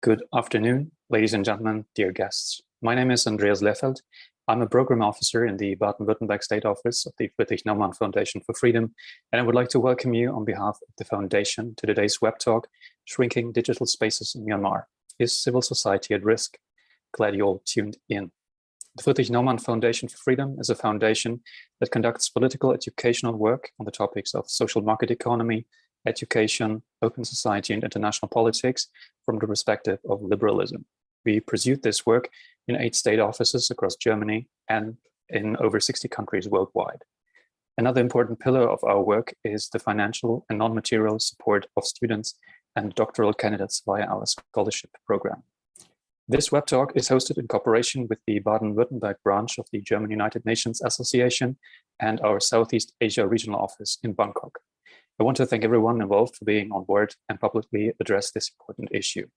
Good afternoon, ladies and gentlemen, dear guests. My name is Andreas Leffelt. I'm a program officer in the Baden-Württemberg State Office of the Friedrich Naumann Foundation for Freedom, and I would like to welcome you on behalf of the Foundation to today's web talk, Shrinking Digital Spaces in Myanmar. Is civil society at risk? Glad you all tuned in. The Friedrich Naumann Foundation for Freedom is a foundation that conducts political educational work on the topics of social market economy, education, open society, and international politics from the perspective of liberalism. We pursued this work in 8 state offices across Germany and in over 60 countries worldwide. Another important pillar of our work is the financial and non-material support of students and doctoral candidates via our scholarship program. This web talk is hosted in cooperation with the Baden-Württemberg branch of the German United Nations Association and our Southeast Asia regional office in Bangkok. I want to thank everyone involved for being on board and publicly address this important issue.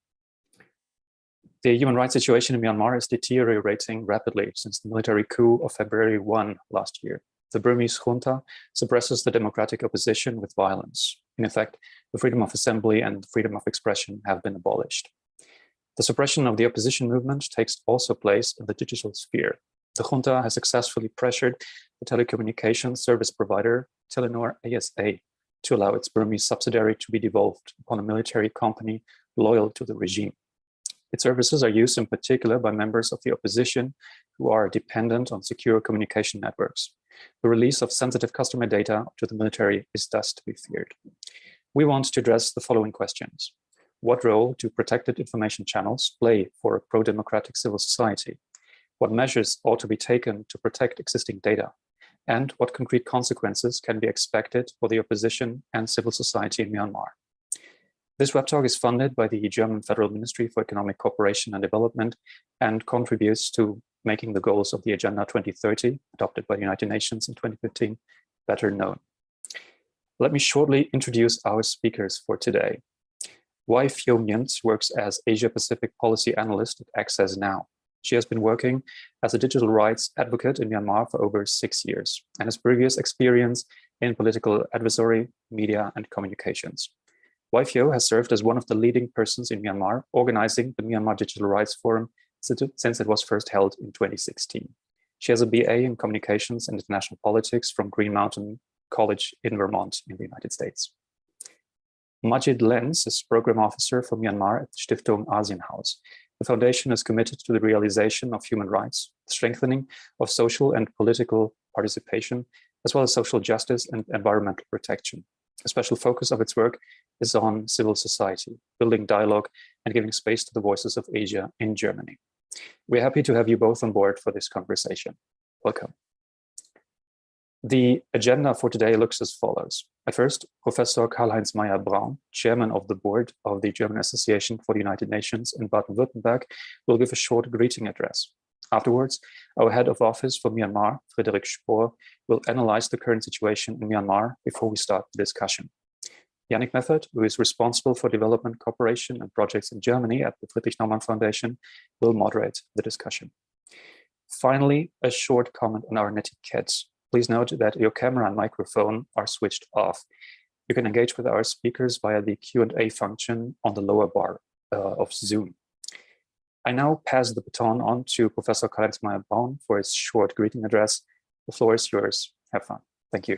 The human rights situation in Myanmar is deteriorating rapidly since the military coup of February 1 last year. The Burmese junta suppresses the democratic opposition with violence. In effect, the freedom of assembly and freedom of expression have been abolished. The suppression of the opposition movement takes also place in the digital sphere. The junta has successfully pressured the telecommunications service provider Telenor ASA to allow its Burmese subsidiary to be devolved upon a military company loyal to the regime. Its services are used in particular by members of the opposition who are dependent on secure communication networks. The release of sensitive customer data to the military is thus to be feared. We want to address the following questions. What role do protected information channels play for a pro-democratic civil society? What measures ought to be taken to protect existing data? And what concrete consequences can be expected for the opposition and civil society in Myanmar? This web talk is funded by the German Federal Ministry for Economic Cooperation and Development and contributes to making the goals of the Agenda 2030, adopted by the United Nations in 2015, better known. Let me shortly introduce our speakers for today. Wai Fio Myint works as Asia-Pacific Policy Analyst at Access Now. She has been working as a digital rights advocate in Myanmar for over 6 years and has previous experience in political advocacy, media, and communications. Wai Fio has served as one of the leading persons in Myanmar, organizing the Myanmar Digital Rights Forum since it was first held in 2016. She has a BA in Communications and International Politics from Green Mountain College in Vermont in the United States. Majid Lenz is Program Officer for Myanmar at the Stiftung Asienhaus. The foundation is committed to the realization of human rights, the strengthening of social and political participation, as well as social justice and environmental protection. A special focus of its work is on civil society, building dialogue and giving space to the voices of Asia in Germany. We're happy to have you both on board for this conversation. Welcome. The agenda for today looks as follows. At first, Professor Karl-Heinz Meyer-Braun, chairman of the board of the German Association for the United Nations in Baden-Württemberg, will give a short greeting address. Afterwards, our head of office for Myanmar, Frederick Spohr, will analyze the current situation in Myanmar before we start the discussion. Yannick Meffert, who is responsible for development cooperation and projects in Germany at the Friedrich Naumann Foundation, will moderate the discussion. Finally, a short comment on our netiquette. Please note that your camera and microphone are switched off. You can engage with our speakers via the Q&A function on the lower bar of Zoom. I now pass the baton on to Professor Karl-Heinz Meyer-Braun for his short greeting address. The floor is yours. Have fun. Thank you.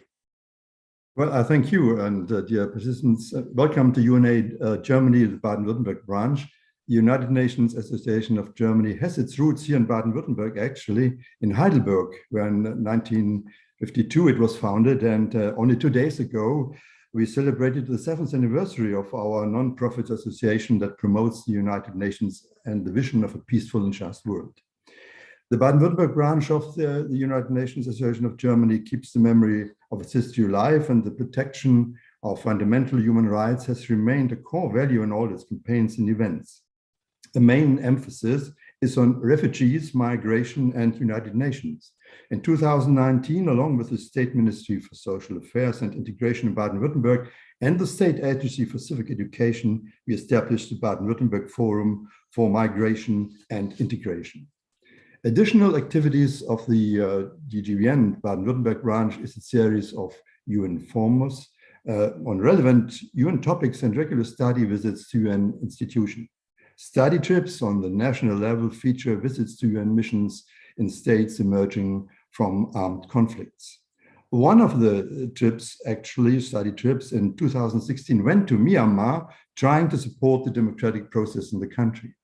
Well, thank you, and dear participants, welcome to UNA Germany, the Baden-Württemberg branch. The United Nations Association of Germany has its roots here in Baden-Württemberg, actually in Heidelberg, where in 1952 it was founded, and only 2 days ago we celebrated the 7th anniversary of our non-profit association that promotes the United Nations and the vision of a peaceful and just world. The Baden-Württemberg branch of the United Nations Association of Germany keeps the memory of its history alive, and the protection of fundamental human rights has remained a core value in all its campaigns and events. The main emphasis is on refugees, migration, and United Nations. In 2019, along with the State Ministry for Social Affairs and Integration in Baden-Württemberg and the State Agency for Civic Education, we established the Baden-Württemberg Forum for Migration and Integration. Additional activities of the DGBN Baden-Württemberg branch is a series of UN forums on relevant UN topics and regular study visits to UN institutions. Study trips on the national level feature visits to UN missions in states emerging from armed conflicts. One of the trips, actually study trips in 2016, went to Myanmar, trying to support the democratic process in the country.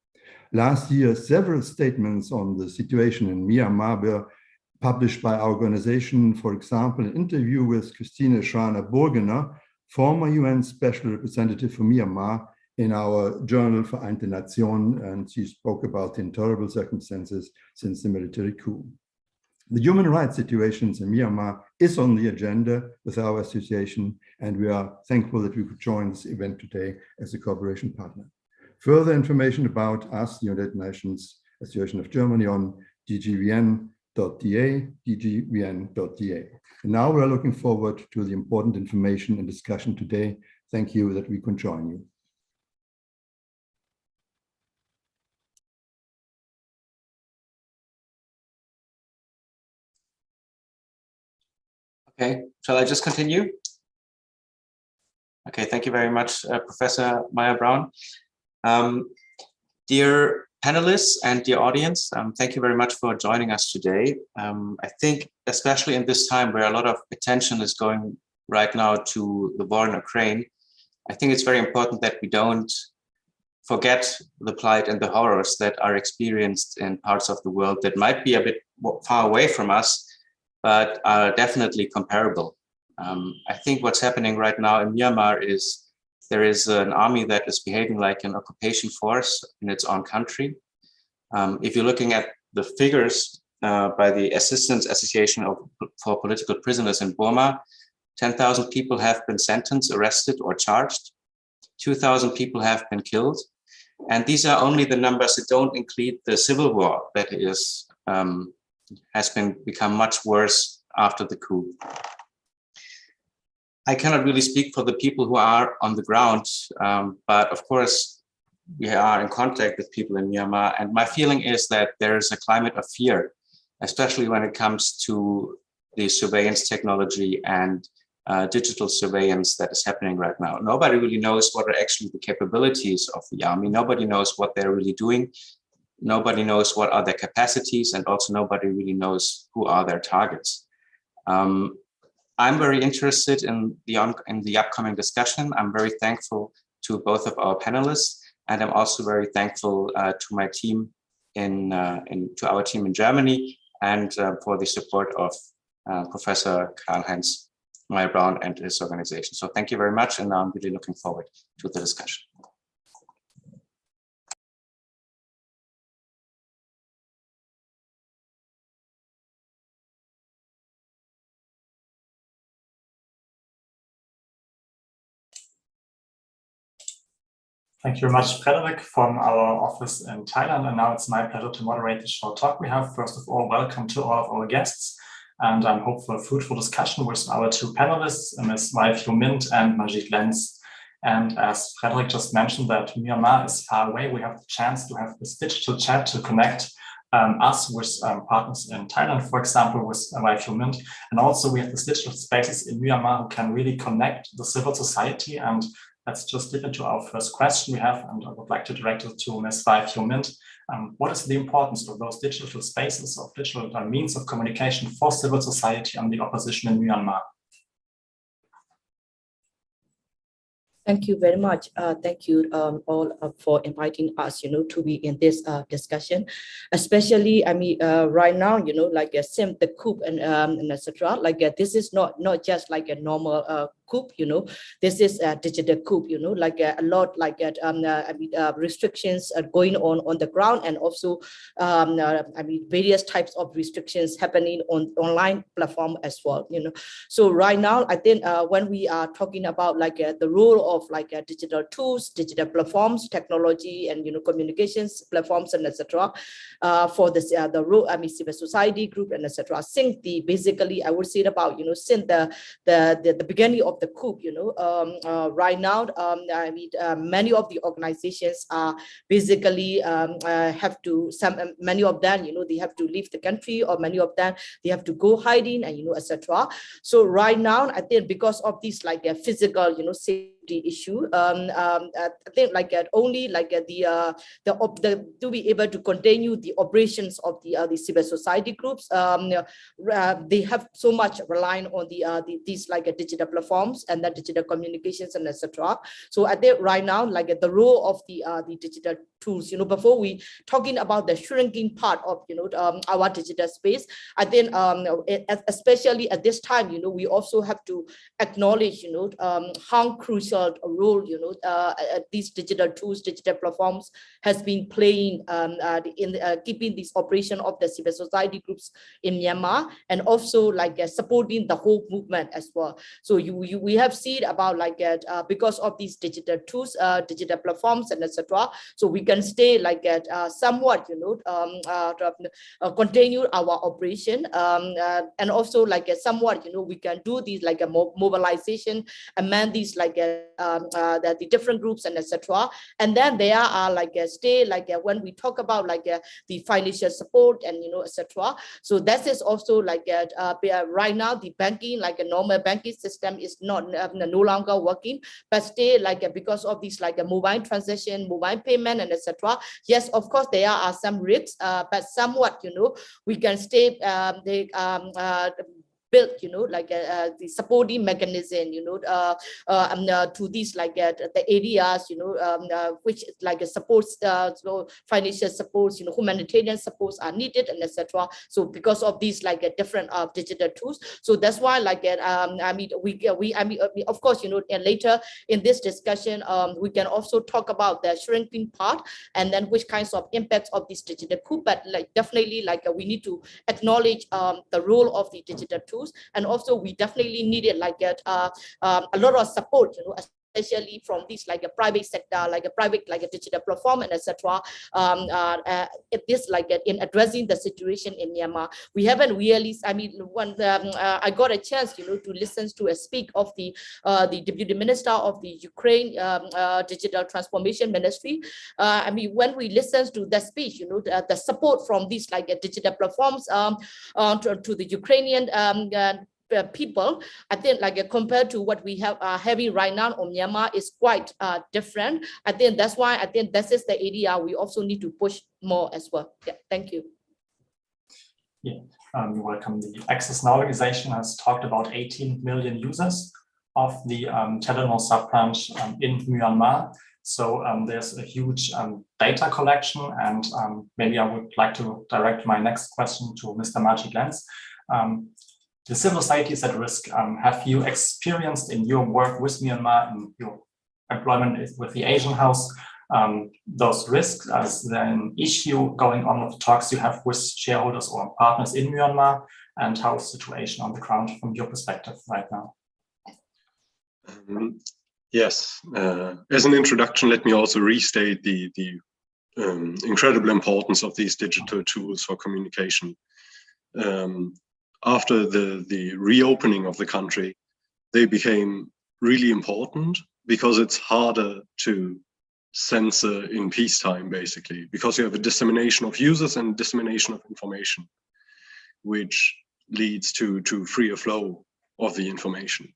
Last year, several statements on the situation in Myanmar were published by our organization. For example, an interview with Christine Schraner-Burgener, former UN Special Representative for Myanmar, in our journal Vereinte Nationen, and she spoke about the intolerable circumstances since the military coup. The human rights situations in Myanmar is on the agenda with our association, and we are thankful that we could join this event today as a cooperation partner. Further information about us, the United Nations Association of Germany, on dgvn.da, dgvn.da. And now we are looking forward to the important information and discussion today. Thank you that we can join you. Okay, shall I just continue? Okay, thank you very much, Professor Meyer-Brown. Dear panelists and dear audience, thank you very much for joining us today. I think, especially in this time where a lot of attention is going right now to the war in Ukraine, I think it's very important that we don't forget the plight and the horrors that are experienced in parts of the world that might be a bit far away from us, but are definitely comparable. I think what's happening right now in Myanmar is there is an army that is behaving like an occupation force in its own country. If you're looking at the figures by the Assistance Association for Political Prisoners in Burma, 10,000 people have been sentenced, arrested, or charged. 2,000 people have been killed. And these are only the numbers that don't include the civil war that is has become much worse after the coup. I cannot really speak for the people who are on the ground, but of course, we are in contact with people in Myanmar, and my feeling is that there is a climate of fear, especially when it comes to the surveillance technology and digital surveillance that is happening right now. Nobody really knows what are actually the capabilities of the army. Nobody knows what they're really doing. Nobody knows what are their capacities, and also nobody really knows who are their targets. I'm very interested in the upcoming discussion. I'm very thankful to both of our panelists, and I'm also very thankful to my team to our team in Germany, and for the support of Professor Karl-Heinz Meyer-Brown and his organization. So thank you very much, and I'm really looking forward to the discussion. Thank you very much, Frederick, from our office in Thailand. And now it's my pleasure to moderate the short talk we have. First of all, welcome to all of our guests. And I'm hopeful for a fruitful discussion with our two panelists, Ms. Wai Phyu Mint and Majid Lenz. And as Frederick just mentioned, that Myanmar is far away, we have the chance to have this digital chat to connect us with partners in Thailand, for example, with Wai Phyu Mint. And also we have these digital spaces in Myanmar who can really connect the civil society. And let's just dip into our first question we have, and I would like to direct it to Ms. Wai Phyu Mint. What is the importance of those digital spaces, of digital means of communication for civil society and the opposition in Myanmar? Thank you very much. Thank you all for inviting us, to be in this discussion. Especially, I mean, right now, like since the coup and etc. Like this is not just like a normal coup, this is a digital coup, like a lot like restrictions are going on the ground, and also I mean various types of restrictions happening on online platform as well, So right now, I think when we are talking about like the role of like digital tools, digital platforms, technology, and communications platforms and etc. For this the role, I mean civil society group and etc. Since basically I would say about since the beginning of the coup, right now I mean many of the organizations are basically have to many of them they have to leave the country, or many of them they have to go hiding and etc. So right now I think because of this like physical issue. I think only to be able to continue the operations of the civil society groups, they have so much relying on these digital platforms and the digital communications and etc. So I think right now the role of the digital tools, before we talking about the shrinking part of our digital space, I think especially at this time, we also have to acknowledge how crucial a role these digital tools, digital platforms has been playing in keeping this operation of the civil society groups in Myanmar, and also supporting the whole movement as well. So we have seen about because of these digital tools, digital platforms and etc. So we can stay somewhat continue our operation, and also somewhat we can do these a mobilization, amend these the different groups and etc. And then there are stay when we talk about the financial support and etc. So that is also right now the banking a normal banking system is not no longer working, but stay because of these a mobile transaction, mobile payment and etc. Yes, of course there are some risks, but somewhat we can stay built the supporting mechanism to these the areas which supports so financial supports, humanitarian supports are needed and etc. So because of these different digital tools, so that's why of course and later in this discussion we can also talk about the shrinking part and then which kinds of impacts of this digital coup, but definitely we need to acknowledge the role of the digital tools. And also we definitely needed a lot of support, especially from these a private sector, a private digital platform and etc. In addressing the situation in Myanmar. We haven't really, when I got a chance to listen to a speak of the deputy minister of the Ukraine digital transformation ministry. When we listen to the speech, the support from these digital platforms to the Ukrainian people, I think compared to what we have having right now on Myanmar is quite different. I think that's why I think this is the area we also need to push more as well. Yeah, thank you. Yeah, you're welcome. The Access Now organization has talked about 18 million users of the Telenor sub-branch in Myanmar. So there's a huge data collection, and maybe I would like to direct my next question to Mr. Maji Glantz. The civil society is at risk. Have you experienced in your work with Myanmar and your employment with the Asian House those risks as an issue going on with the talks you have with shareholders or partners in Myanmar, and how is the situation on the ground from your perspective right now? Yes, as an introduction, let me also restate the incredible importance of these digital tools for communication. After the reopening of the country, they became really important because it's harder to censor in peacetime, basically, because you have a dissemination of users and dissemination of information, which leads to freer flow of the information.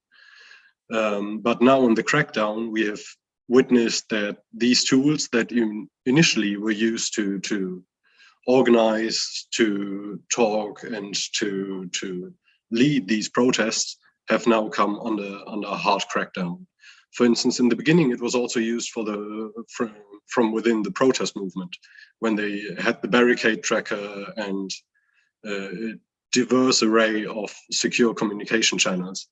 But now in the crackdown, we have witnessed that these tools that initially were used to organize, to talk, and to lead these protests have now come under a hard crackdown. For instance, in the beginning, it was also used for from within the protest movement, when they had the barricade tracker and a diverse array of secure communication channels.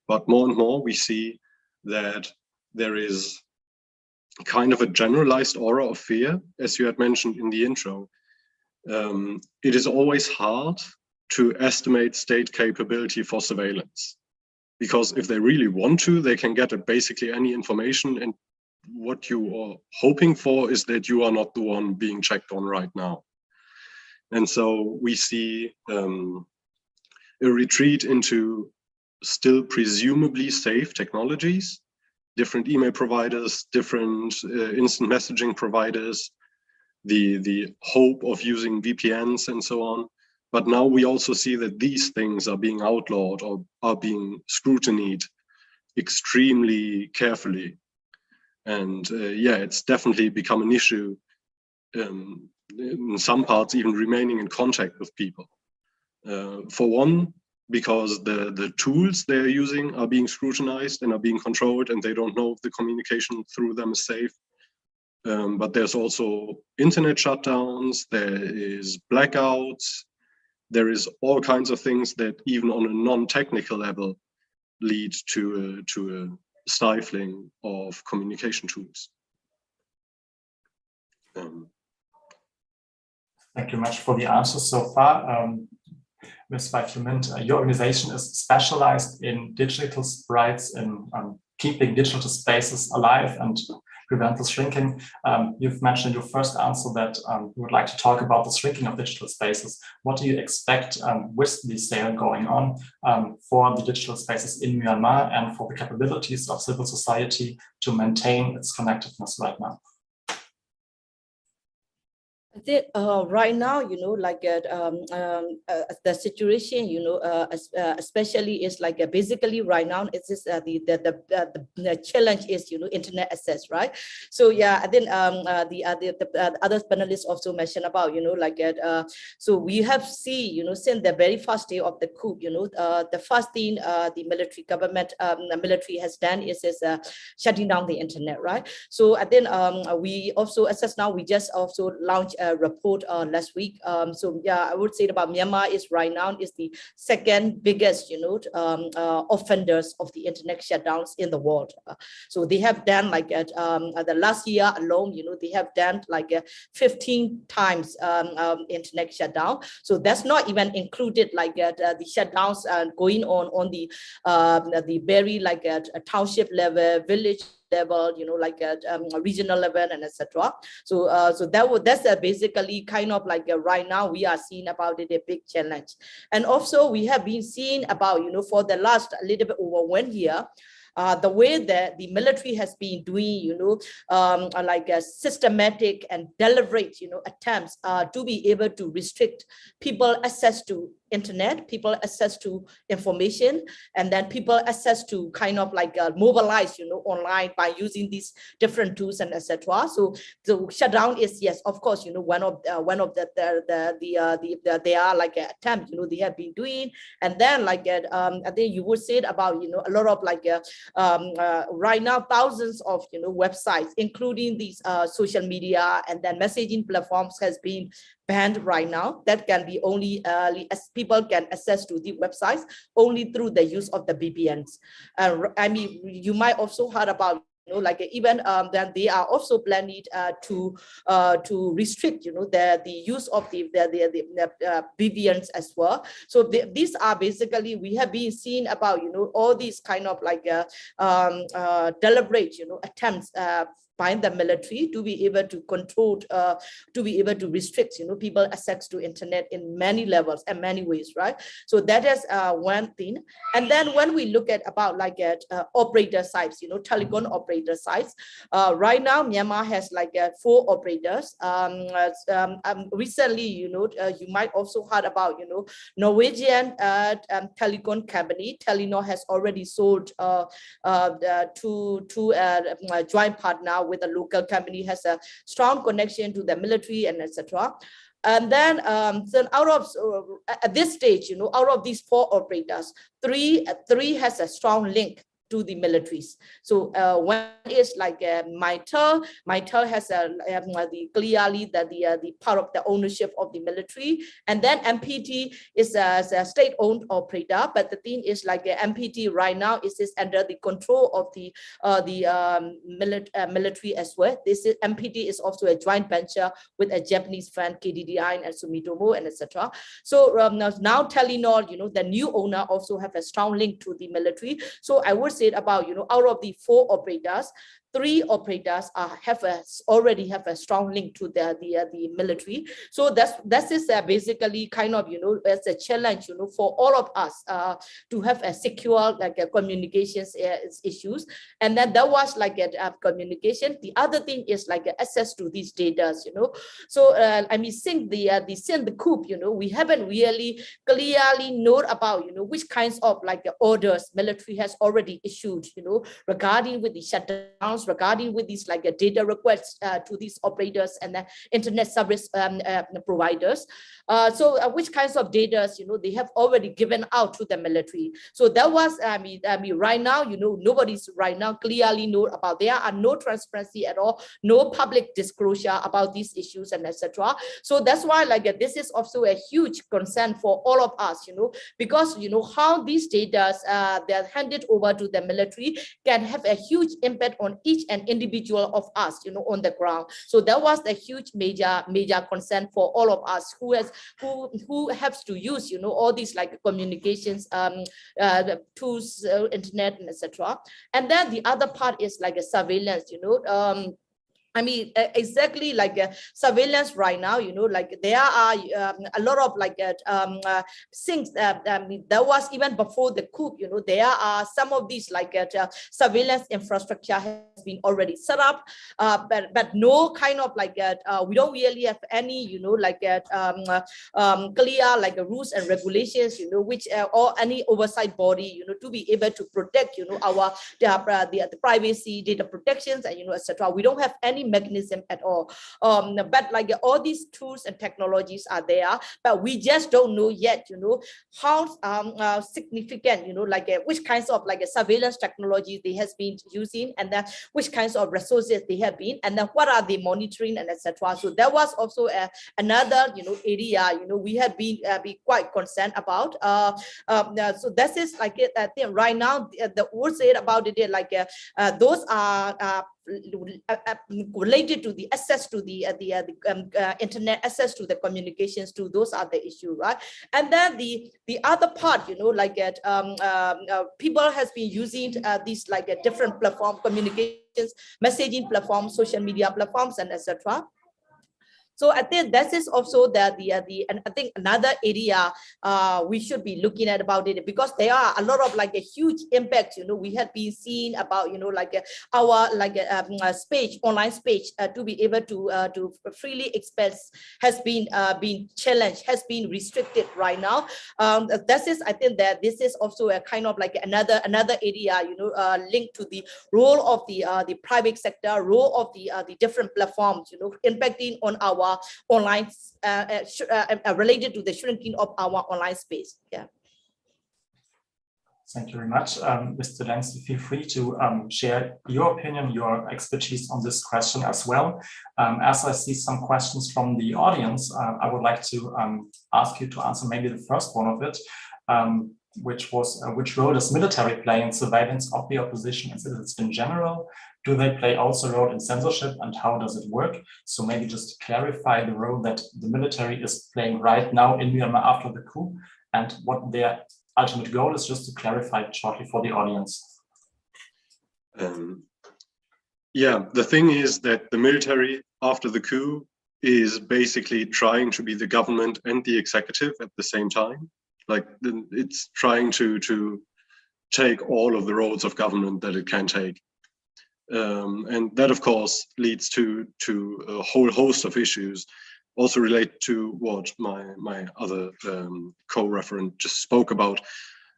But more and more, we see that there is kind of a generalized aura of fear, as you had mentioned in the intro. It is always hard to estimate state capability for surveillance, because if they really want to, they can get basically any information, and what you are hoping for is that you are not the one being checked on right now. And so we see a retreat into still presumably safe technologies, different email providers, different instant messaging providers, the hope of using VPNs and so on. But now we also see that these things are being outlawed or are being scrutinized extremely carefully. And yeah, it's definitely become an issue, in some parts even remaining in contact with people. For one, because the tools they're using are being scrutinized and are being controlled, and they don't know if the communication through them is safe. But there's also internet shutdowns, there is blackouts, there is all kinds of things that even on a non-technical level lead to a stifling of communication tools. Thank you much for the answers so far. Ms. Weiflemint, your organization is specialized in digital rights, in keeping digital spaces alive and prevent the shrinking. You've mentioned in your first answer that you would like to talk about the shrinking of digital spaces. What do you expect with the sale going on for the digital spaces in Myanmar and for the capabilities of civil society to maintain its connectedness right now? I think right now, you know, like the situation, you know, especially is like basically right now it's just the challenge is, you know, internet access, right? So yeah, I think the other panelists also mentioned about, you know, like so we have seen, you know, since the very first day of the coup, you know, the first thing the military government, military has done is shutting down the internet, right? So I think we also assess now, we just also launched a report last week. So yeah, I would say about Myanmar is right now is the second biggest, you know, offenders of the internet shutdowns in the world. So they have done like the last year alone, you know, they have done like 15 times internet shutdown. So that's not even included like the shutdowns going on the very like a township level, village level, you know, like at regional level and etc. So so that's basically kind of like right now we are seeing about it a big challenge. And also we have been seeing about, you know, for the last little bit over 1 year, the way that the military has been doing, you know, like a systematic and deliberate, you know, attempts to be able to restrict people access to internet, people access to information, and then people access to kind of like mobilize, you know, online by using these different tools and etc. So the shutdown is, yes, of course, you know, one of the they are like an attempt, you know, they have been doing. And then like I think you would say it about, you know, a lot of like right now thousands of, you know, websites, including these social media and then messaging platforms has been banned right now. That can be only as people can access to the websites only through the use of the VPNs. I mean, you might also heard about, you know, like even then they are also planning to restrict, you know, the use of the VPNs as well. So these are basically, we have been seeing about, you know, all these kind of like deliberate, you know, attempts by the military to be able to control, to be able to restrict, you know, people access to internet in many levels and many ways, right? So that is one thing. And then when we look at about like at operator sites, you know, telecom operator sites, right now Myanmar has like 4 operators. Recently, you know, you might also heard about, you know, Norwegian telecom company Telenor has already sold to a joint partner with a local company, has a strong connection to the military and etc. And then so out of at this stage, you know, out of these 4 operators, three has a strong link to the militaries. So one is like Mytel. Mytel has the clearly the part of the ownership of the military, and then MPT is a state-owned operator. But the thing is like MPT right now is under the control of the military as well. This is MPT is also a joint venture with a Japanese firm KDDI and Sumitomo and etc. So now Telenor, you know, the new owner also have a strong link to the military. So I would say about, you know, out of the 4 operators, 3 operators already have a strong link to the military. So that is basically kind of, you know, as a challenge, you know, for all of us to have a secure like communications issues. And then there was like a communication. The other thing is like access to these data, you know. So I mean, since the coup, you know, we haven't really clearly known about, you know, which kinds of like orders military has already issued, you know, regarding with the shutdowns grounds regarding with these like data requests to these operators and the internet service providers. Which kinds of data, they have already given out to the military. So that was, I mean, right now, nobody's right now clearly know about, there are no transparency at all, no public disclosure about these issues and etc. So that's why like this is also a huge concern for all of us, because how these data they're handed over to the military can have a huge impact on each and individual of us, on the ground. So that was the huge major concern for all of us who has to use all these like communications tools, internet and etc. And then the other part is like a surveillance, I mean, exactly like surveillance right now, like there are a lot of like things that there was even before the coup, there are some of these like surveillance infrastructure has been already set up, but no kind of like we don't really have any, like clear like rules and regulations, which or any oversight body, to be able to protect, our the privacy, data protections, and etc. We don't have any mechanism at all, but like all these tools and technologies are there, but we just don't know yet, how significant, like which kinds of like surveillance technologies they has been using, and then which kinds of resources they have been, and then what are they monitoring and etc. So that was also another area we have been quite concerned about. So this is like it, I think right now the word said about it like those are related to the access to the internet, access to the communications too. Those are the issue, right? And then the other part, like people has been using these like different platform communications, messaging platforms, social media platforms, and etc. So I think that is also and I think another area we should be looking at about it, because there are a lot of like a huge impact, we have been seeing about, like our like space, online space to be able to freely express has been challenged, has been restricted right now. This is, I think that this is also a kind of like another area, linked to the role of the private sector, role of the different platforms, impacting on our online related to the shrinking of our online space. Yeah. Thank you very much. Mr. Lenz, feel free to share your opinion, your expertise on this question as well. As I see some questions from the audience, I would like to ask you to answer maybe the first one of it, which was which role does military play in surveillance of the opposition and citizens in general? Do they play also a role in censorship, and how does it work? So maybe just to clarify the role that the military is playing right now in Myanmar after the coup, and what their ultimate goal is, just to clarify it shortly for the audience. Yeah, the thing is that the military after the coup is basically trying to be the government and the executive at the same time. Like it's trying to take all of the roles of government that it can take. And that, of course, leads to a whole host of issues, also relate to what my other co-referent just spoke about.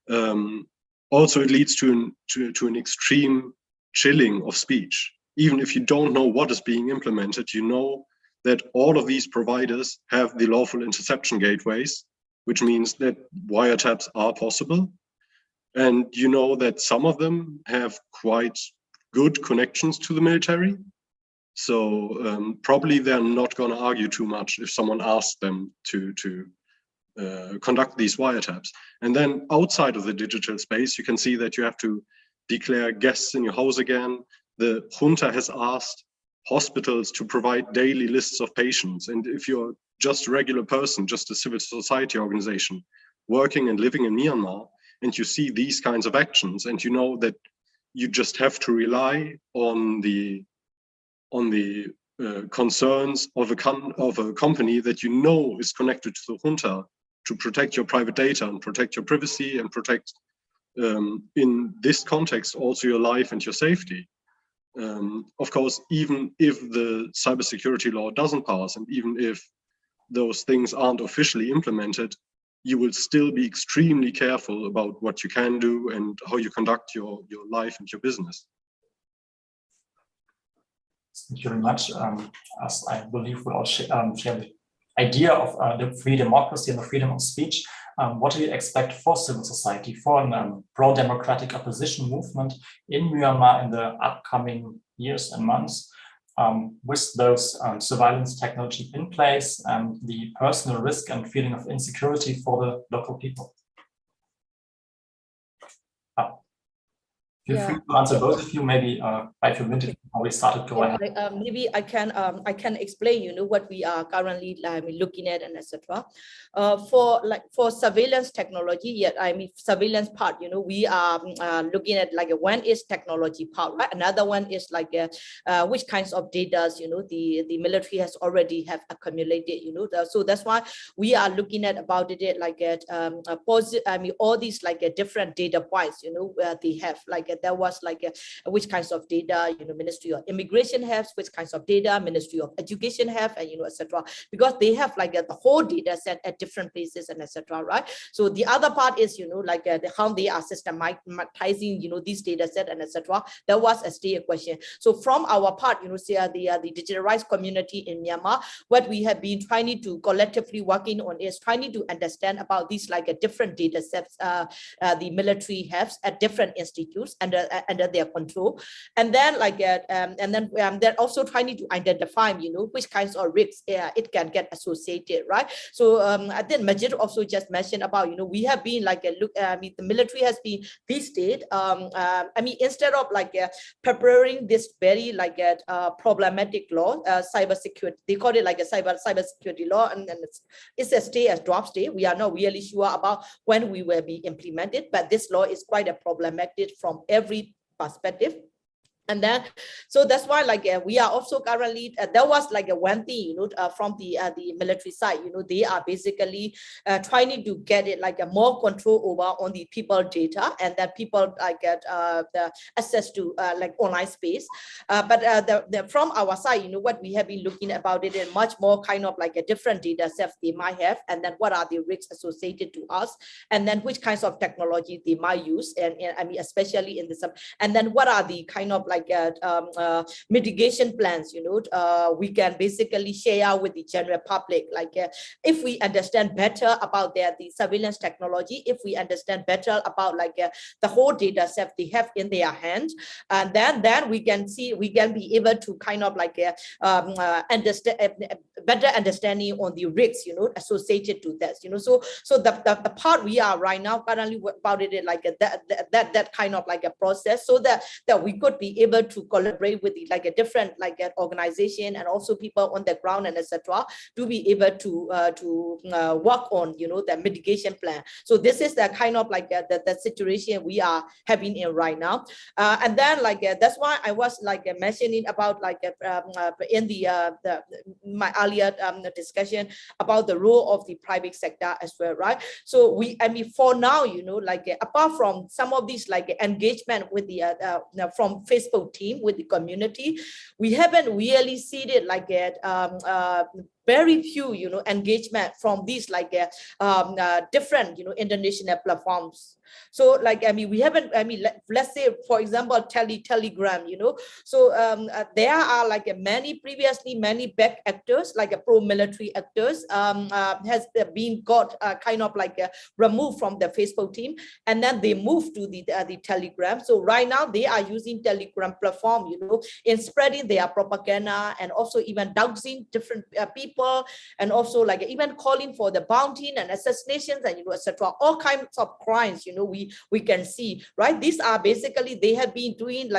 Also, it leads to an extreme chilling of speech. Even if you don't know what is being implemented, you know that all of these providers have the lawful interception gateways, which means that wiretaps are possible. And you know that some of them have quite good connections to the military. So probably they're not going to argue too much if someone asks them to conduct these wiretaps. And then outside of the digital space, you can see that you have to declare guests in your house again. The junta has asked hospitals to provide daily lists of patients. And if you're just a regular person, just a civil society organization working and living in Myanmar, and you see these kinds of actions, and you know that you just have to rely on the concerns of a company that you know is connected to the junta to protect your private data and protect your privacy and protect, in this context, also your life and your safety. Of course, even if the cybersecurity law doesn't pass, and even if those things aren't officially implemented, you will still be extremely careful about what you can do and how you conduct your life and your business. Thank you very much. As I believe we all share the idea of the free democracy and the freedom of speech, what do you expect for civil society, for a pro-democratic opposition movement in Myanmar in the upcoming years and months, with those surveillance technology in place and the personal risk and feeling of insecurity for the local people? Feel free to answer both of you. Maybe if you want to already started, go ahead. Maybe I can explain, what we are currently looking at and etc. For surveillance technology, surveillance part, we are looking at one is technology part, right? Another one is which kinds of data, the military has already have accumulated, so that's why we are looking at about it all these different data points, where they have there was which kinds of data, Ministry of Immigration has, which kinds of data Ministry of Education have, and etc. Because they have the whole data set at different places and etc. Right? So the other part is how they are systematizing these data set and etc. That was a stay question. So from our part, say the digitalized community in Myanmar, what we have been trying to collectively working on is trying to understand about these different data sets the military has at different institutes under their control, and then they're also trying to identify which kinds of risks it can get associated, right? So I think Majid also just mentioned about we have been the military has been these days instead of preparing this very problematic law, cyber security, they call it a cyber security law, and it's a stay as drop stay. We are not really sure about when we will be implemented, but this law is quite a problematic from every perspective. And then, so that's why we are also currently there was one thing from the military side, they are basically trying to get it more control over on the people data, and that people get the access to online space. But from our side, what we have been looking about it in much more kind of a different data sets they might have, and then what are the risks associated to us, and then which kinds of technology they might use, and especially in this, and then what are the kind of mitigation plans, we can basically share with the general public. If we understand better about the surveillance technology, if we understand better about the whole data set they have in their hands, and then we can be able to kind of understand better understanding on the risks, associated to this, so the part we are right now currently about it that kind of a process, so that we could be able to collaborate with a different an organization and also people on the ground and etc. to be able to work on the mitigation plan. So this is the kind of the situation we are having in right now, and then that's why I was mentioning about in my earlier discussion about the role of the private sector as well, right? So for now, apart from some of these engagement with the from Facebook team with the community, we haven't really seen it very few engagement from these different international platforms. So we haven't, let's say for example Telegram, so there are many back actors pro-military actors has been got kind of removed from the Facebook team, and then they moved to the Telegram. So right now they are using Telegram platform in spreading their propaganda, and also even doxing different people, and also even calling for the bounty and assassinations and etc. All kinds of crimes we can see, right? These are basically, they have been doing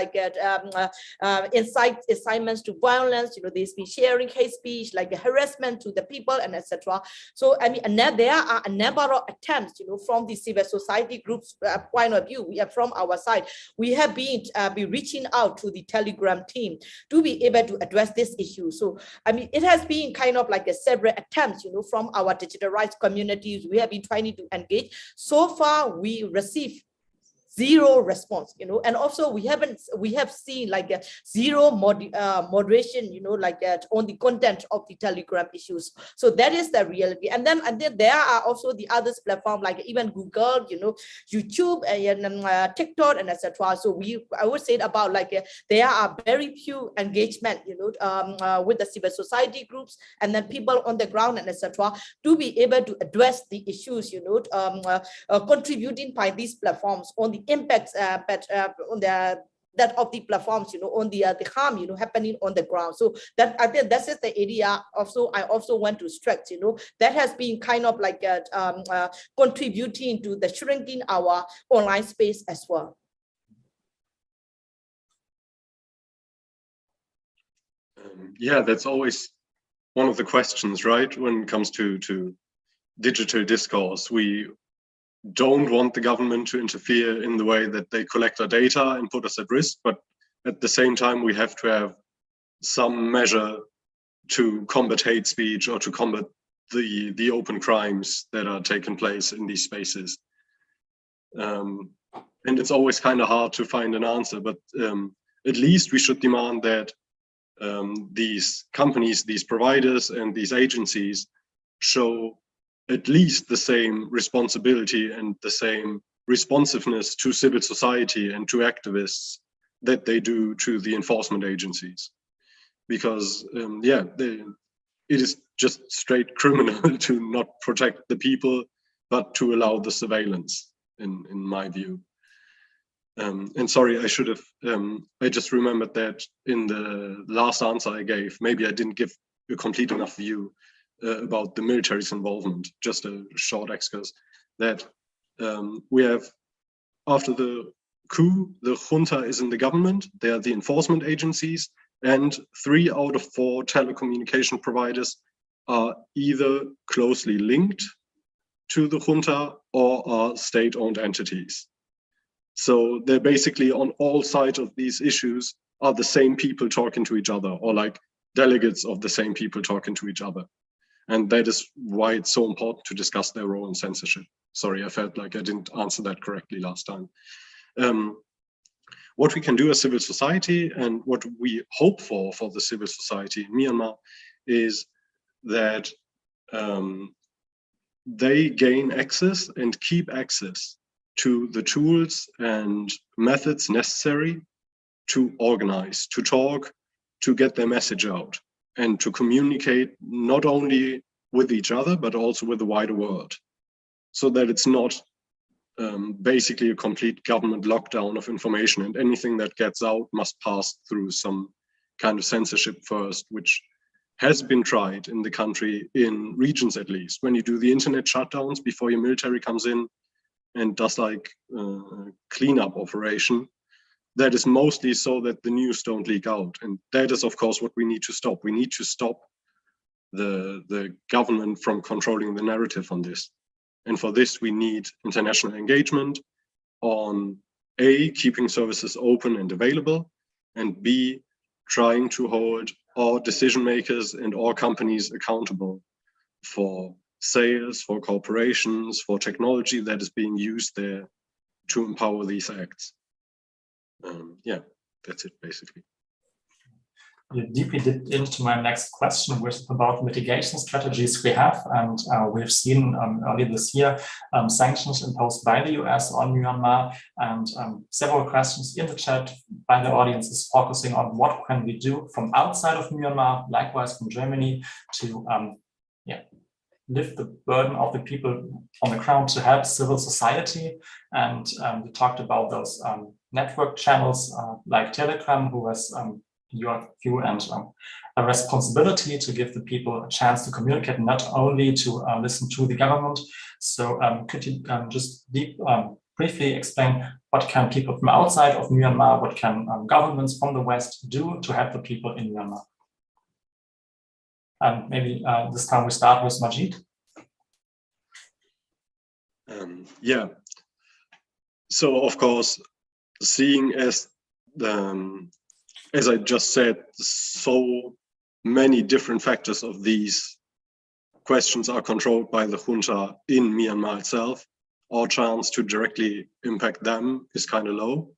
incitements to violence, they've been sharing hate speech, harassment to the people and etc. So and there are a number of attempts from the civil society groups point of view. We are from our side, we have been reaching out to the Telegram team to be able to address this issue. So it has been kind of several attempts from our digital rights communities. We have been trying to engage. So far we received zero response, you know, and also we have seen like a zero moderation, you know, like that on the content of the Telegram issues. So that is the reality. And then there are also the others platform like even Google, you know, YouTube and TikTok and etc. So I would say about like there are very few engagement, you know, with the civil society groups and then people on the ground and etc. to be able to address the issues, you know, contributing by these platforms on the impacts on that of the platforms, you know, on the harm, you know, happening on the ground. So that I think that is the area also I also want to stress, you know, that has been kind of like contributing to the shrinking our online space as well. Yeah, that's always one of the questions, right? When it comes to digital discourse, we don't want the government to interfere in the way that they collect our data and put us at risk, but at the same time, we have to have some measure to combat hate speech or to combat the open crimes that are taking place in these spaces. And it's always kind of hard to find an answer, but at least we should demand that these companies, these providers, and these agencies show at least the same responsibility and the same responsiveness to civil society and to activists that they do to the enforcement agencies. Because, yeah, it is just straight criminal to not protect the people, but to allow the surveillance, in my view. And sorry, I should have, I just remembered that in the last answer I gave, maybe I didn't give a complete enough view about the military's involvement. Just a short excursus that we have, after the coup, the junta is in the government, they are the enforcement agencies, and 3 out of 4 telecommunication providers are either closely linked to the junta or are state-owned entities. So they're basically on all sides of these issues are the same people talking to each other, or like delegates of the same people talking to each other. And that is why it's so important to discuss their role in censorship. Sorry, I felt like I didn't answer that correctly last time. What we can do as civil society and what we hope for the civil society in Myanmar is that they gain access and keep access to the tools and methods necessary to organize, to talk, to get their message out, and to communicate not only with each other, but also with the wider world, so that it's not basically a complete government lockdown of information, and anything that gets out must pass through some kind of censorship first, which has been tried in the country, in regions at least. When you do the internet shutdowns before your military comes in and does like cleanup operation, that is mostly so that the news don't leak out. And that is, of course, what we need to stop. We need to stop the government from controlling the narrative on this. And for this, we need international engagement on A, keeping services open and available, and B, trying to hold all decision makers and all companies accountable for sales, for corporations, for technology that is being used there to empower these acts. Yeah, that's it basically. You deeply dipped into my next question, which is about mitigation strategies we have. And we've seen earlier this year sanctions imposed by the US on Myanmar, and several questions in the chat by the audience is focusing on what can we do from outside of Myanmar, likewise from Germany, to lift the burden of the people on the ground to help civil society. And we talked about those network channels like Telegram, who has your view and a responsibility to give the people a chance to communicate, not only to listen to the government. So could you just briefly explain what can people from outside of Myanmar, what can governments from the West do to help the people in Myanmar? And maybe this time we start with Majid. Yeah. So of course, seeing as I just said, so many different factors of these questions are controlled by the junta in Myanmar itself. our chance to directly impact them is kind of low.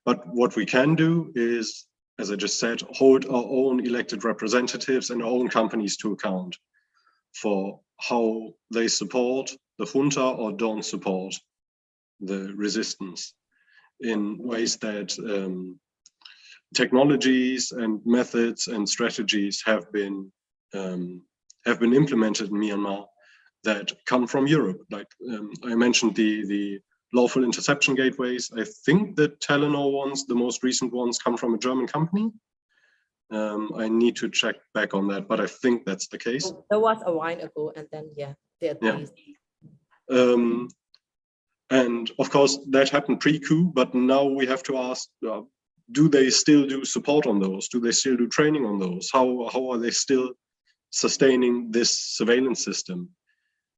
But what we can do is, as I just said, hold our own elected representatives and our own companies to account for how they support the junta or don't support the resistance in ways that technologies and methods and strategies have been implemented in Myanmar that come from Europe. Like I mentioned the lawful interception gateways. I think the Telenor ones, the most recent ones, come from a German company. I need to check back on that, but I think that's the case. That was a while ago, and then and of course that happened pre-coup, but now we have to ask, do they still do support on those? Do they still do training on those? How are they still sustaining this surveillance system?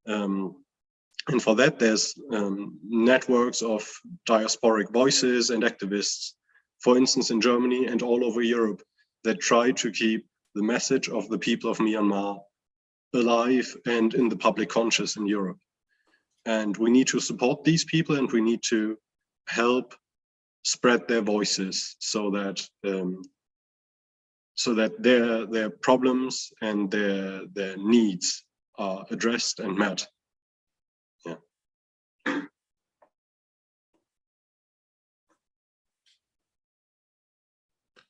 And for that, there's networks of diasporic voices and activists, for instance, in Germany and all over Europe, that try to keep the message of the people of Myanmar alive and in the public conscious in Europe. And we need to support these people, and we need to help spread their voices so that their problems and their needs are addressed and met. Yeah.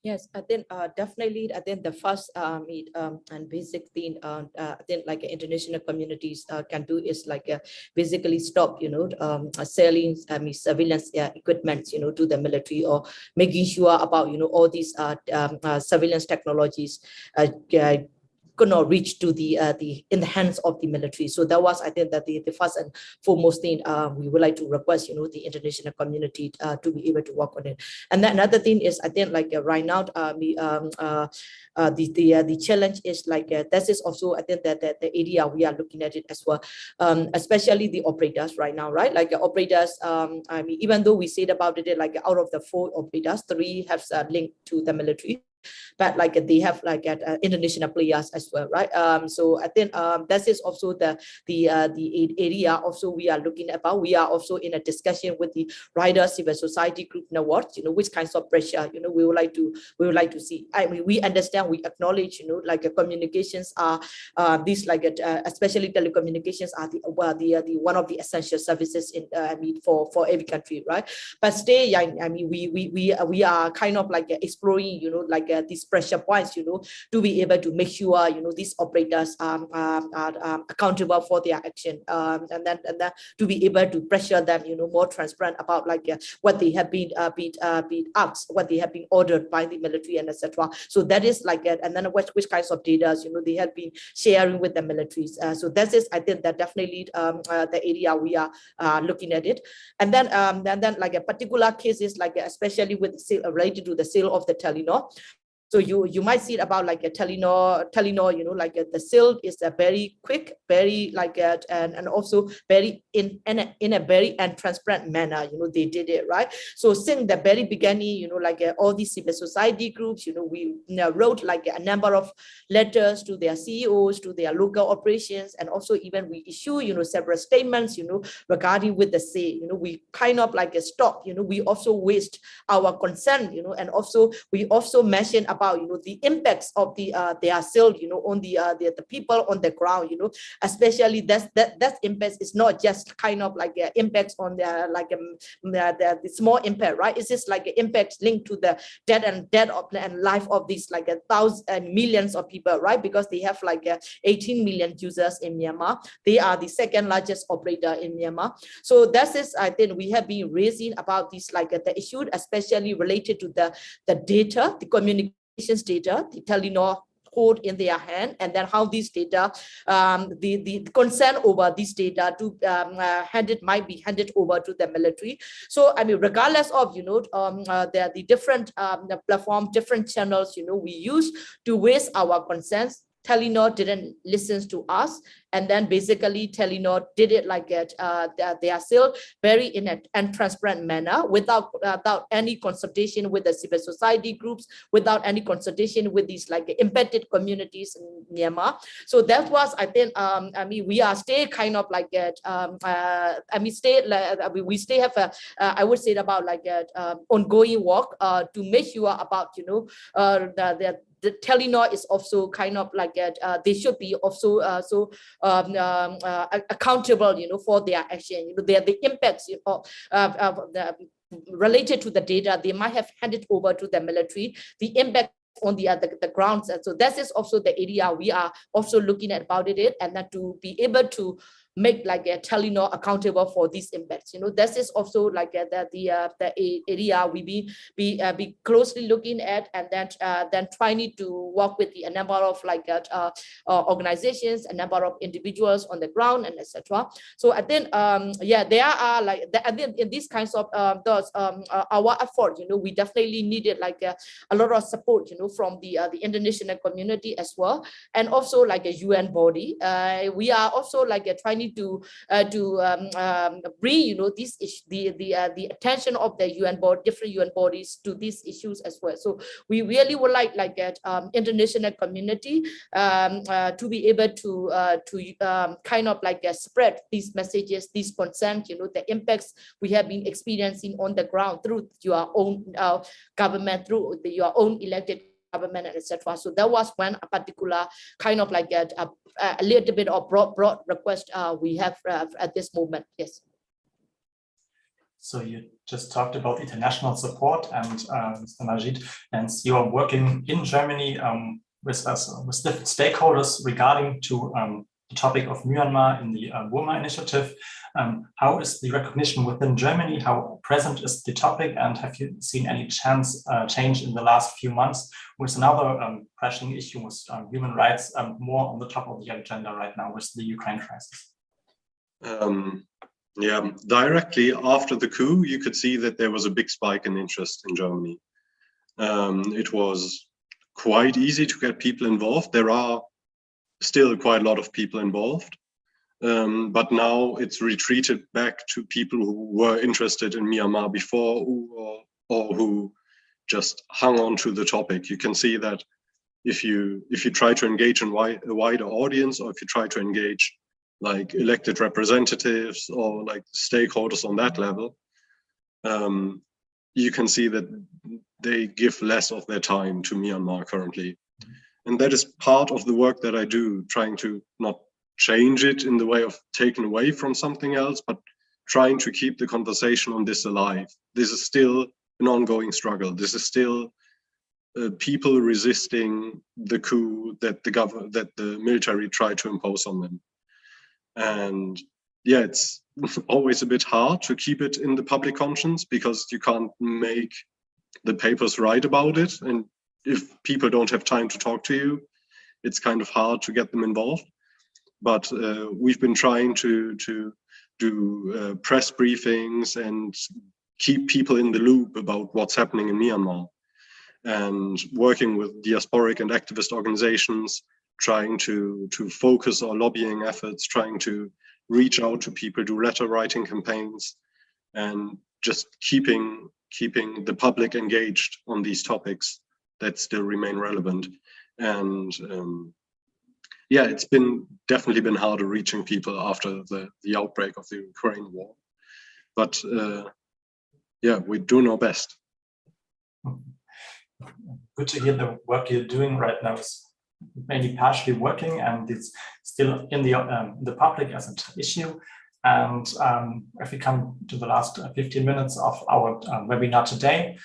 Yes, I think definitely. I think the first and basic thing I think like international communities can do is like basically stop, selling surveillance equipment, to the military, or making sure about all these surveillance technologies could not reach to the in the hands of the military. So that was, I think, that the first and foremost thing we would like to request, the international community to be able to work on it. And then another thing is, I think, like right now, the challenge is like this is also, I think, that the area we are looking at it as well, especially the operators right now, right? Like operators, I mean, even though we said about it, like out of the 4 operators, 3 have linked to the military, but like they have like international players as well, right? So I think that is also the area also we are looking about. We are also in a discussion with the wider civil society group networks, which kinds of pressure we would like to see. I mean, we understand, we acknowledge, like communications are these like especially telecommunications are the one of the essential services in I mean for every country, right? But still, I mean, we are kind of like exploring, like these pressure points, to be able to make sure, these operators are accountable for their action, and then to be able to pressure them, more transparent about like what they have been asked, what they have been ordered by the military, and etc. So that is like and then which kinds of data, they have been sharing with the militaries. So that is, I think, that definitely the area we are looking at it. And then like a particular cases, like especially with related to the sale of the Telenor. So you might see it about like a Telenor, like the sale is a very quick, very like and also very in a very transparent manner. They did it, right. So since the very beginning, like all these civil society groups, we wrote like a number of letters to their CEOs, to their local operations, and also even we issue several statements regarding with the sale. We kind of like stop. We also waste our consent. And also we also mention about the impacts of their sale on the people on the ground, especially that impact is not just kind of like impacts on their like the small impact, right? It's just like impacts linked to the death and life of these like 1,000 millions of people, right? Because they have like 18 million users in Myanmar. They are the second largest operator in Myanmar. So that is, I think, we have been raising about this like the issue, especially related to the data, the communications data, the Telenor hold in their hand, and then how these data, the consent over this data to might be handed over to the military. So I mean, regardless of the different platform, different channels we use to raise our concerns, Telenor didn't listen to us. And then basically Telenor did it like it. They are still very in a transparent manner without any consultation with the civil society groups, without any consultation with these like embedded communities in Myanmar. So that was, I think, we are still kind of like it. We still have a, I would say about like ongoing work to make sure about, you know, the Telenor is also kind of like they should be also accountable, you know, for their action. You know, the impacts, you know, related to the data they might have handed over to the military, the impact on the grounds. And so that is also the area we are also looking at about it, and that to be able to make like a Telenor accountable for these impacts. You know, this is also like the area we be closely looking at, and then trying to work with a number of like organizations, a number of individuals on the ground, and etc. So I think yeah, there are like I think in these kinds of our effort, you know, we definitely needed like a lot of support, you know, from the international community as well, and also like a UN body. We are also like trying to bring, you know, this is the attention of the UN board, different UN bodies to these issues as well. So we really would like international community to be able to kind of like spread these messages, these concerns, you know, the impacts we have been experiencing on the ground through your own government, through your own elected government, etc. So that was one particular kind of like a little bit of broad request we have at this moment. Yes. So you just talked about international support, and Mr. Majid, and you are working in Germany with different stakeholders regarding to the topic of Myanmar in the Burma initiative. How is the recognition within Germany? How present is the topic? And have you seen any change in the last few months with another pressing issue with human rights more on the top of the agenda right now with the Ukraine crisis? Yeah, directly after the coup, you could see that there was a big spike in interest in Germany. It was quite easy to get people involved. There are still quite a lot of people involved, but now it's retreated back to people who were interested in Myanmar before or who just hung on to the topic. You can see that if you try to engage in a wider audience, or if you try to engage like elected representatives or like stakeholders on that level, you can see that they give less of their time to Myanmar currently. And that is part of the work that I do, trying to not change it in the way of taking away from something else, but trying to keep the conversation on this alive. This is still an ongoing struggle. This is still people resisting the coup that the military tried to impose on them. And yeah, it's always a bit hard to keep it in the public conscience because you can't make the papers write about it. And if people don't have time to talk to you, it's kind of hard to get them involved. But we've been trying to do press briefings and keep people in the loop about what's happening in Myanmar, and working with diasporic and activist organizations, trying to focus our lobbying efforts, trying to reach out to people, do letter writing campaigns, and just keeping the public engaged on these topics that still remain relevant. And yeah, it's definitely been harder reaching people after the outbreak of the Ukraine war. But yeah, we do our best. Good to hear the work you're doing right now is mainly partially working, and it's still in the public as an issue. And if we come to the last 15 minutes of our webinar today,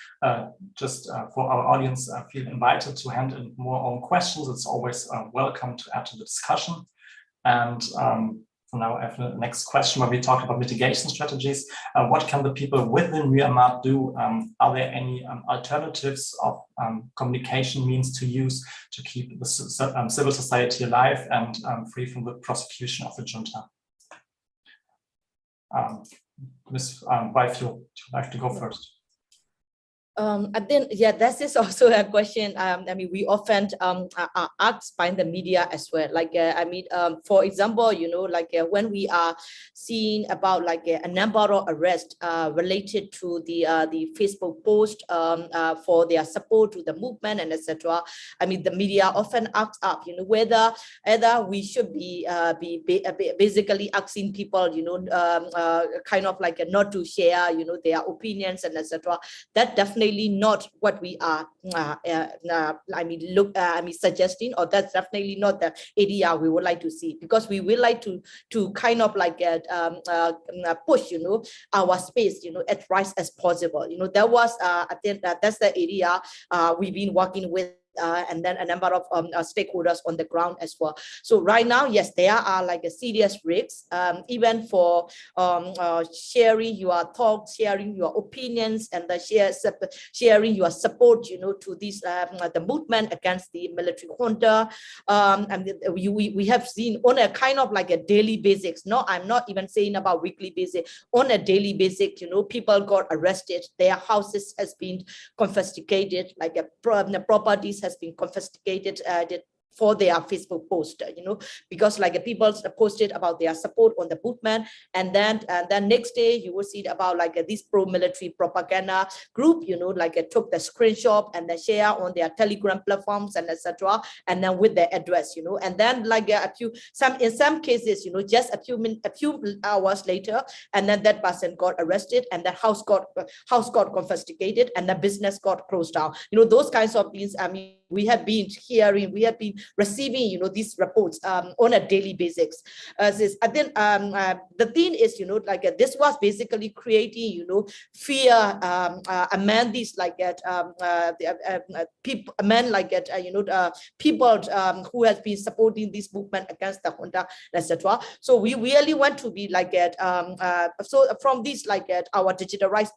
just for our audience, feel invited to hand in more own questions. It's always welcome to add to the discussion. And for now, I have the next question where we talk about mitigation strategies. What can the people within Myanmar do? Are there any alternatives of communication means to use to keep the civil society alive and free from the prosecution of the junta? Ms. Wife, you'd like to go first. And then, yeah, that is also a question. I mean, we often are asked by the media as well. Like, for example, like when we are seeing about like a number of arrests related to the Facebook post for their support to the movement and etc. I mean, the media often asks up, whether we should be basically asking people, kind of like not to share, their opinions and etc. That definitely not what we are suggesting, or that's definitely not the area we would like to see, because we would like to kind of like push our space as right as possible. That was I think that's the area we've been working with, and then a number of stakeholders on the ground as well. So right now, yes, there are like a serious risks, even for sharing your thoughts, sharing your opinions, and the sharing your support, to this the movement against the military junta. And we have seen on a kind of like a daily basics. No, I'm not even saying about weekly basis. On a daily basis, people got arrested. Their houses has been confiscated, like the properties has been confiscated for their Facebook post, because like people posted about their support on the movement, and then next day you will see about like this pro-military propaganda group, like took the screenshot and they share on their Telegram platforms and etc. And then with the address, and then like in some cases, just a few hours later, and then that person got arrested, and the house got confiscated, and the business got closed down. Those kinds of things. I mean, we have been hearing, we have been receiving, these reports on a daily basis. I think the thing is, like this was basically creating, fear among these like people, among like people who has been supporting this movement against the junta, etc. So we really want to be like so from this like our digital rights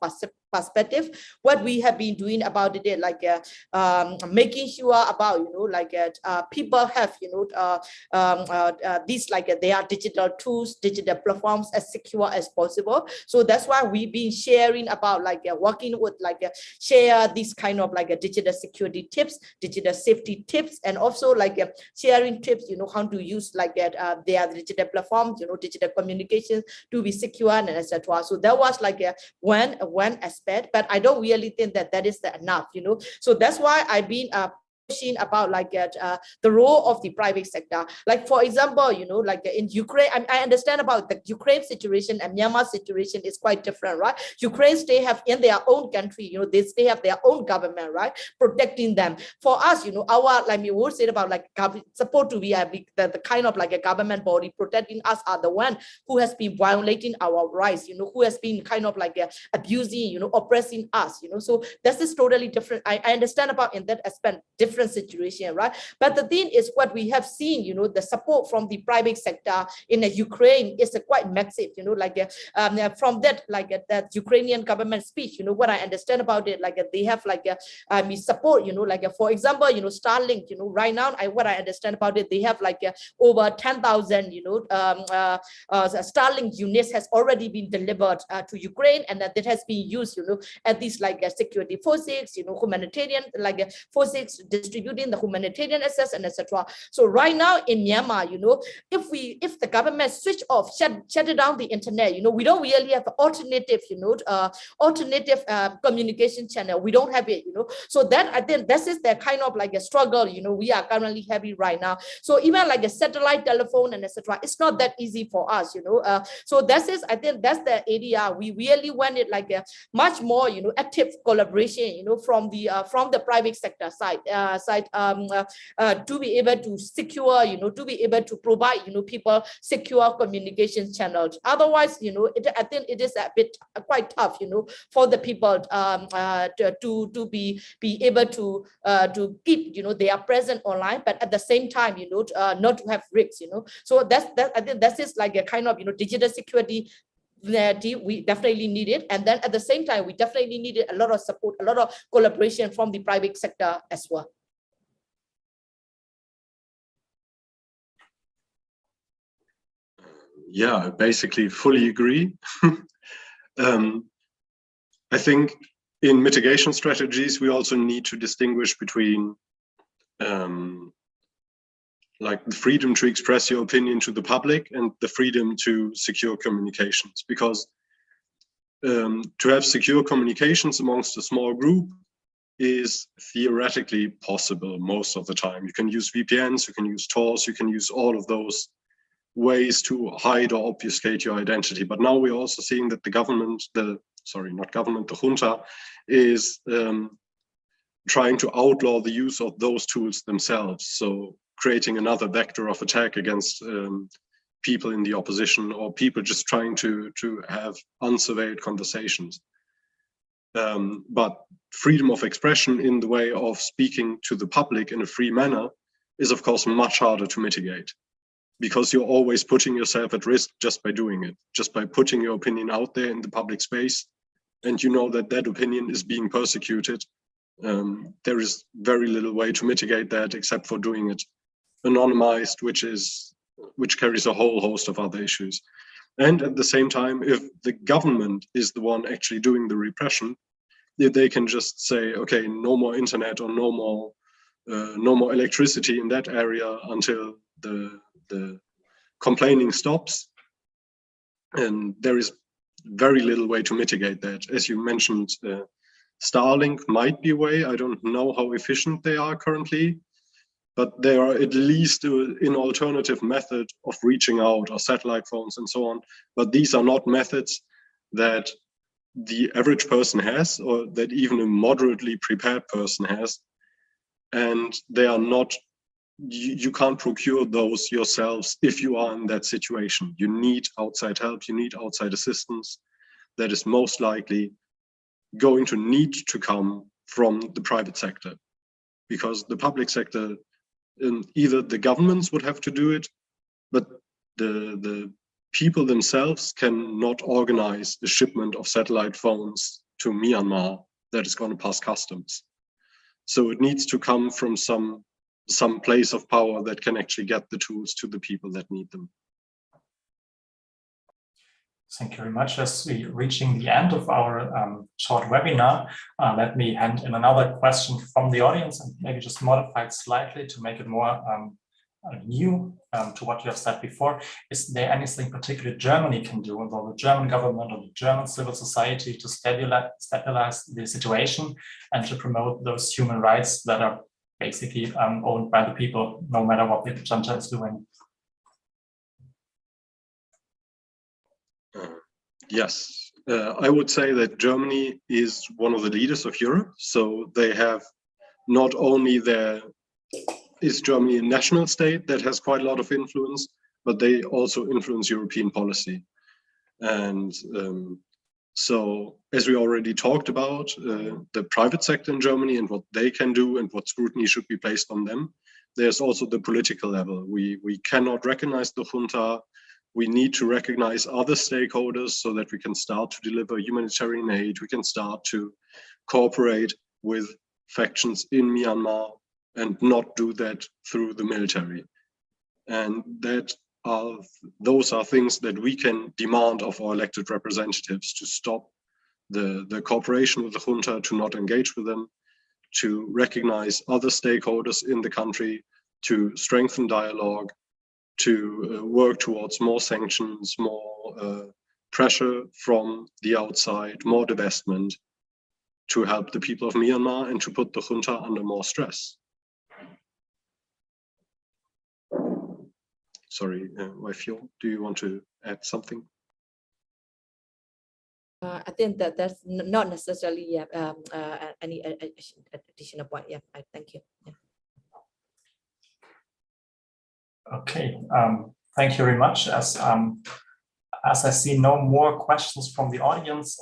perspective, what we have been doing about it, like making sure about people have these like their digital tools, digital platforms as secure as possible. So that's why we've been sharing about like working with like share these kind of like digital security tips, digital safety tips, and also like sharing tips, how to use like their digital platforms, digital communications to be secure and etc. So that was like one aspect, but I don't really think that is enough, So that's why I've been about like the role of the private sector. Like for example, like in Ukraine, I understand about the Ukraine situation and Myanmar situation is quite different, right? Ukraine, they have in their own country, they have their own government, right, protecting them. For us, our, like we would say about like support to be the kind of like a government body protecting us are the one who has been violating our rights, who has been kind of like abusing, oppressing us, So this is totally different. I understand about in that aspect different situation, right? But the thing is, what we have seen, the support from the private sector in the Ukraine is quite massive, like from that, like that Ukrainian government speech, what I understand about it, like they have like support, like for example, Starlink, right now, what I understand about it, they have like over 10,000, Starlink units has already been delivered to Ukraine, and that has been used, at these like security forces, humanitarian like forces distributing the humanitarian access and etc. So right now in Myanmar, if the government shut it down the internet, we don't really have alternative, alternative communication channel. We don't have it, So that I think this is the kind of like a struggle, we are currently having right now. So even like a satellite telephone and etc. It's not that easy for us, So this is, I think that's the area we really wanted like a much more, active collaboration, from the private sector side, to be able to secure, to be able to provide, people secure communication channels. Otherwise, I think it is a bit quite tough, for the people to be able to keep, they are present online, but at the same time, not to have risks, So I think that is like a kind of, digital security we definitely need it, and then at the same time we definitely needed a lot of support, a lot of collaboration from the private sector as well. Yeah, I basically fully agree. I think in mitigation strategies, we also need to distinguish between like the freedom to express your opinion to the public and the freedom to secure communications, because to have secure communications amongst a small group is theoretically possible most of the time. You can use VPNs, you can use Tor, you can use all of those ways to hide or obfuscate your identity. But now we're also seeing that the government, the junta is trying to outlaw the use of those tools themselves. So creating another vector of attack against people in the opposition, or people just trying to have unsurveilled conversations. But freedom of expression in the way of speaking to the public in a free manner is, of course, much harder to mitigate, because you're always putting yourself at risk just by doing it, just by putting your opinion out there in the public space, and you know that that opinion is being persecuted. There is very little way to mitigate that except for doing it anonymized, which carries a whole host of other issues. And at the same time, if the government is the one actually doing the repression, if they can just say, okay, no more internet or no more electricity in that area until the complaining stops, and there is very little way to mitigate that. As you mentioned, Starlink might be a way. I don't know how efficient they are currently, but they are at least an alternative method of reaching out, or satellite phones and so on. But these are not methods that the average person has, or that even a moderately prepared person has. And they are not, you can't procure those yourselves if you are in that situation. You need outside help, you need outside assistance that is most likely going to need to come from the private sector, because the public sector, either the governments would have to do it, but the people themselves cannot organize a shipment of satellite phones to Myanmar that is going to pass customs. So it needs to come from some place of power that can actually get the tools to the people that need them. Thank you very much. As we're reaching the end of our short webinar, let me hand in another question from the audience, and maybe just modify it slightly to make it more new to what you have said before. Is there anything particular Germany can do, or the German government or the German civil society, to stabilize the situation and to promote those human rights that are basically owned by the people, no matter what the junta is doing? Yes, I would say that Germany is one of the leaders of Europe. So they have not only is Germany a national state that has quite a lot of influence, but they also influence European policy. And so, as we already talked about, the private sector in Germany and what they can do and what scrutiny should be placed on them, there's also the political level. We cannot recognize the junta. We need to recognize other stakeholders so that we can start to deliver humanitarian aid. We can start to cooperate with factions in Myanmar and not do that through the military. And those are things that we can demand of our elected representatives, to stop the cooperation with the junta, to not engage with them, to recognize other stakeholders in the country, to strengthen dialogue, to work towards more sanctions, more pressure from the outside, more divestment, to help the people of Myanmar and to put the junta under more stress. Sorry, Waifyo, do you want to add something? I think that's not necessarily any additional point. Yeah, I thank you. Yeah. Okay, thank you very much. As I see no more questions from the audience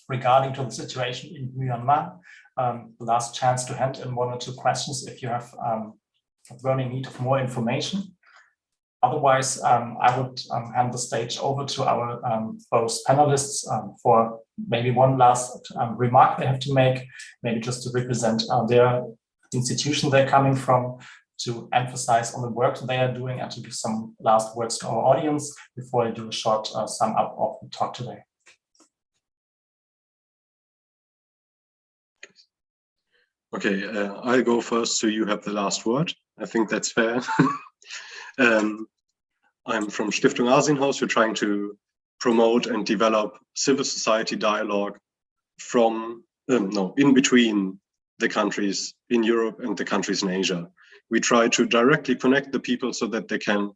regarding to the situation in Myanmar, the last chance to hand in 1 or 2 questions if you have a burning need of more information. Otherwise, I would hand the stage over to our both panelists for maybe one last remark they have to make, maybe just to represent their institution they're coming from, to emphasize on the work they are doing, and to give some last words to our audience before I do a short sum up of the talk today. Okay, I'll go first, so you have the last word. I think that's fair. I'm from Stiftung Asienhaus. We're trying to promote and develop civil society dialogue in between the countries in Europe and the countries in Asia. We try to directly connect the people so that they can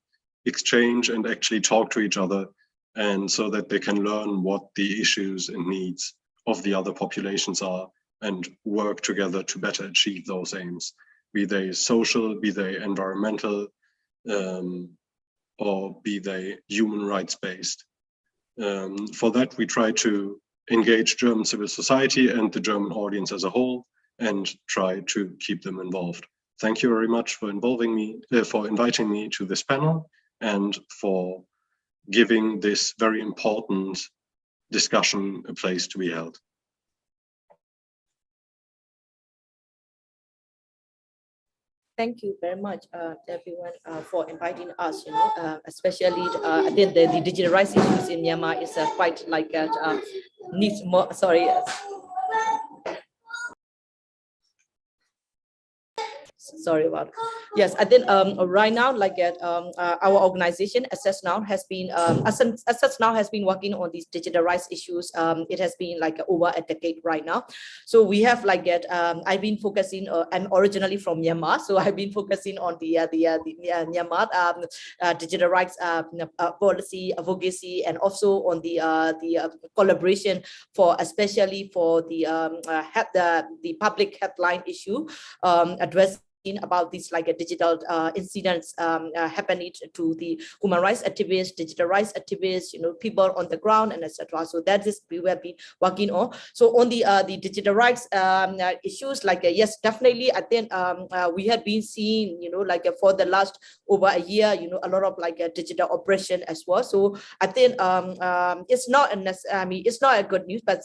exchange and actually talk to each other, and so that they can learn what the issues and needs of the other populations are, and work together to better achieve those aims, be they social, be they environmental, or be they human rights based. For that, we try to engage German civil society and the German audience as a whole, and try to keep them involved. Thank you very much for inviting me to this panel, and for giving this very important discussion a place to be held. Thank you very much, everyone, for inviting us. Especially I think the digital rights issues in Myanmar is quite like needs more. Sorry. Sorry about it. Yes, I think right now, like our organization Assess Now has been working on these digital rights issues. It has been like over a decade right now. So we have like I've been focusing. I'm originally from Myanmar, so I've been focusing on the Myanmar digital rights policy advocacy, and also on the collaboration especially for the public headline issue addressing about these like digital incidents happening to the human rights activists, digital rights activists, people on the ground, and etc. So that is we have been working on. So on the digital rights issues, like yes, definitely, I think we have been seeing, like for the last over a year, a lot of like digital oppression as well. So I think it's not it's not a good news, but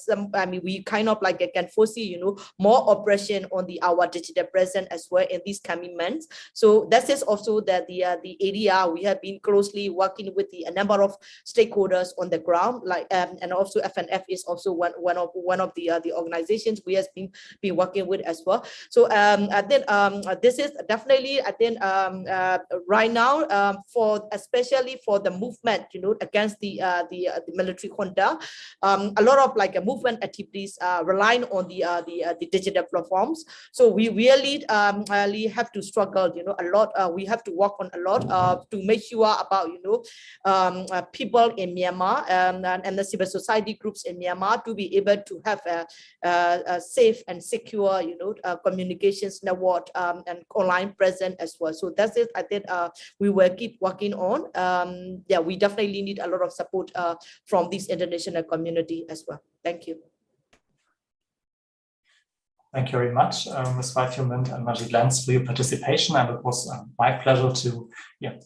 we kind of like can foresee, more oppression on our digital presence as well in these coming months. So that is also that the area we have been closely working with a number of stakeholders on the ground, like and also FNF is also one of the organizations we have been working with as well. So I think this is definitely, I think right now especially for the movement, against the military junta, a lot of like movement activities relying on the digital platforms. So we really have to struggle, a lot. We have to work on a lot to make sure about, people in Myanmar and the civil society groups in Myanmar to be able to have a safe and secure, communications network and online presence as well. So that's it. I think we will keep working on. Yeah, we definitely need a lot of support from this international community as well. Thank you. Thank you very much, Ms. Weifjemand and Majid Lenz, for your participation. And it was my pleasure to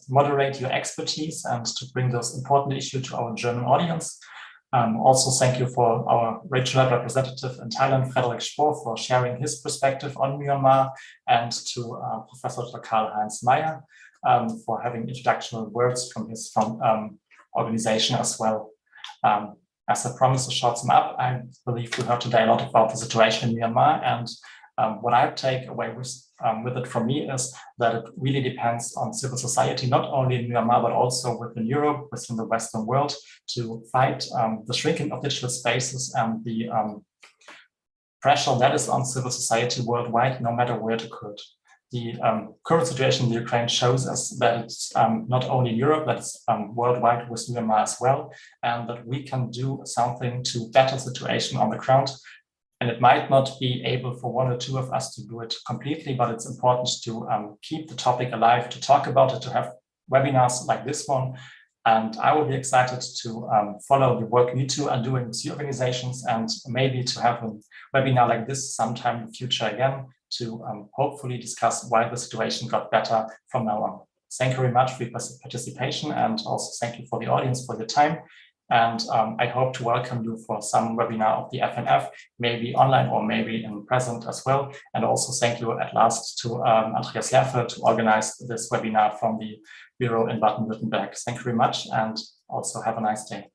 moderate your expertise and to bring those important issues to our German audience. Also, thank you for our regional representative in Thailand, Frederik Spohr, for sharing his perspective on Myanmar, and to Professor Dr. Karl-Heinz Meyer for having introductory words from his organization as well. As I promised to short sum up, I believe we heard today a lot about the situation in Myanmar, and what I take away with it from me is that it really depends on civil society, not only in Myanmar, but also within Europe, within the Western world, to fight the shrinking of digital spaces and the pressure that is on civil society worldwide, no matter where it occurred. The current situation in the Ukraine shows us that it's not only in Europe, but it's worldwide with Myanmar as well, and that we can do something to better the situation on the ground. And it might not be able for one or two of us to do it completely, but it's important to keep the topic alive, to talk about it, to have webinars like this one. And I will be excited to follow the work you two are doing with your organizations, and maybe to have a webinar like this sometime in the future again, to hopefully discuss why the situation got better from now on. Thank you very much for your participation, and also thank you for the audience for your time. And I hope to welcome you for some webinar of the FNF, maybe online or maybe in present as well. And also thank you at last to Andreas Lerfe to organize this webinar from the Bureau in Baden-Württemberg. Thank you very much, and also have a nice day.